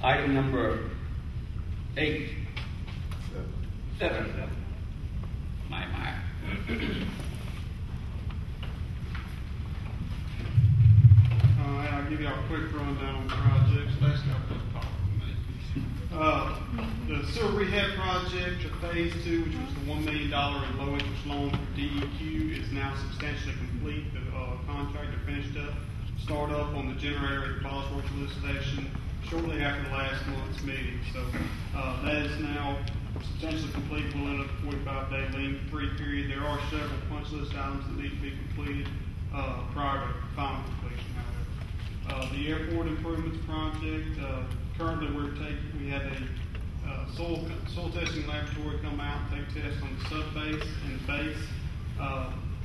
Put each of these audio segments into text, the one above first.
Item number 8. 7. Meyer Meyer. I'll give you a quick rundown on the projects. That's got a talk with me. The sewer rehab project, phase 2, which was the $1 million in low interest loan for DEQ, is now substantially complete. The contractor finished up, start up on the generator at the Bosworth lift station shortly after last month's meeting. So that is now substantially complete. We'll end up a 45-day lien-free period. There are several punch list items that need to be completed prior to final completion, however. The airport improvements project, currently we had a soil testing laboratory come out and take tests on the sub-base and the base.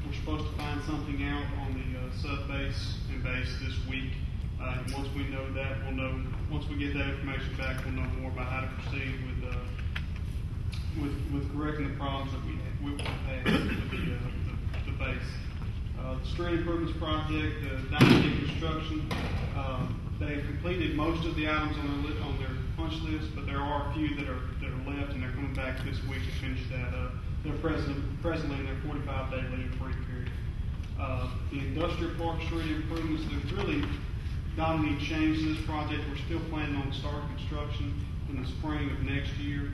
We're supposed to find something out on the sub-base and base this week. And once we know that, we'll know, once we get that information back, we'll know more about how to proceed with correcting the problems that we've had with the base. The street improvements project, Dynamic Construction, they've completed most of the items on their punch list, but there are a few that are left, and they're coming back this week to finish that up. They're presently in their 45-day lien-free period. The industrial park street improvements, there's really not any change to this project. We're still planning on start construction in the spring of next year.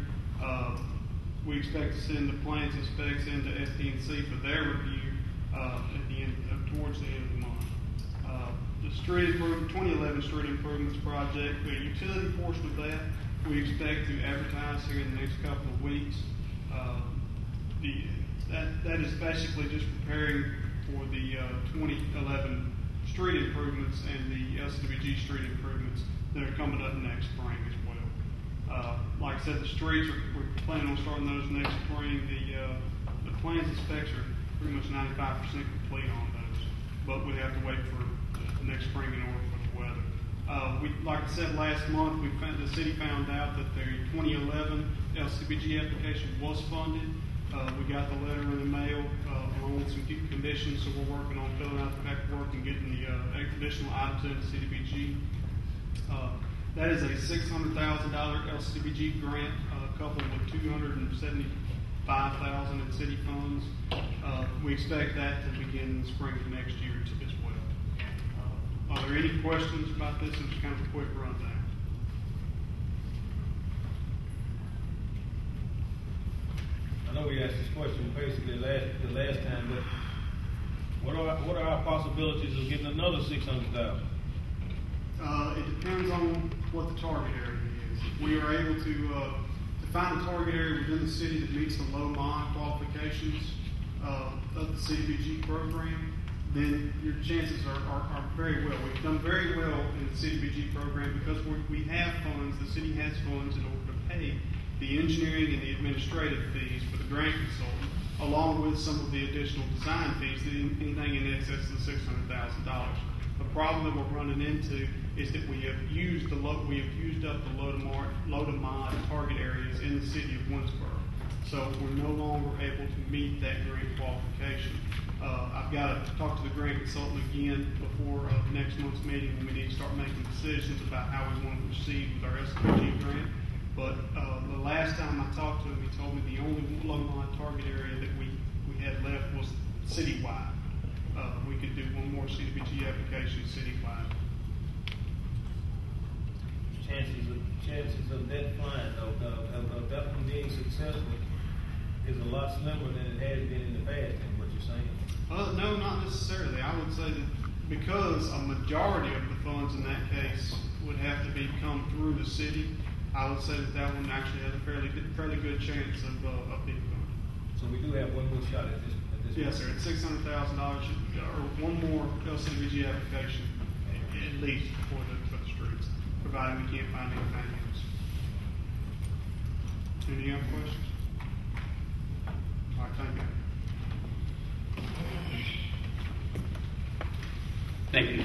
We expect to send the plans and specs into SDNC for their review towards the end of the month. The 2011 street improvements project, the utility portion of that, we expect to advertise here in the next couple of weeks. That is basically just preparing for the 2011 street improvements and the LCDBG street improvements that are coming up next spring as well. Like I said, the streets, we're planning on starting those next spring. The plans and specs are pretty much 95% complete on those, but we have to wait for the next spring in order for the weather. Like I said last month, the city found out that their 2011 LCDBG application was funded. We got the letter in the mail along with some conditions, so we're working on filling out the paperwork and getting the additional items into CDBG. That is a $600,000 LCDBG grant, coupled with $275,000 in city funds. We expect that to begin in the spring of next year as well. Are there any questions about this? It's kind of a quick rundown. I know we asked this question basically the last time, but what are our possibilities of getting another $600,000? It depends on what the target area is. If we are able to find a target area within the city that meets the low mod qualifications of the CDBG program, then your chances are very well. We've done very well in the CDBG program because we have funds, the city has funds in order to pay the engineering and the administrative fees for the grant consultant, along with some of the additional design fees, anything in excess of the $600,000. The problem that we're running into is that we have used up the low to mod target areas in the city of Winsboro. So we're no longer able to meet that grant qualification. I've got to talk to the grant consultant again before next month's meeting when we need to start making decisions about how we want to proceed with our SDG grant. But the last time I talked to him, he told me the only low mod target area that we had left was citywide. We could do one more CDBG application citywide. Chances of that flying, of that one being successful is a lot slimmer than it has been in the past, is what you're saying? No, not necessarily. I would say that because a majority of the funds in that case would have to come through the city, I would say that one actually has a fairly good chance of being funded. So we do have one more shot at this. Yes, sir. At $600,000 or one more LCDBG application at least for the streets, providing we can't find anything else. Any other questions? All right, thank you. Thank you.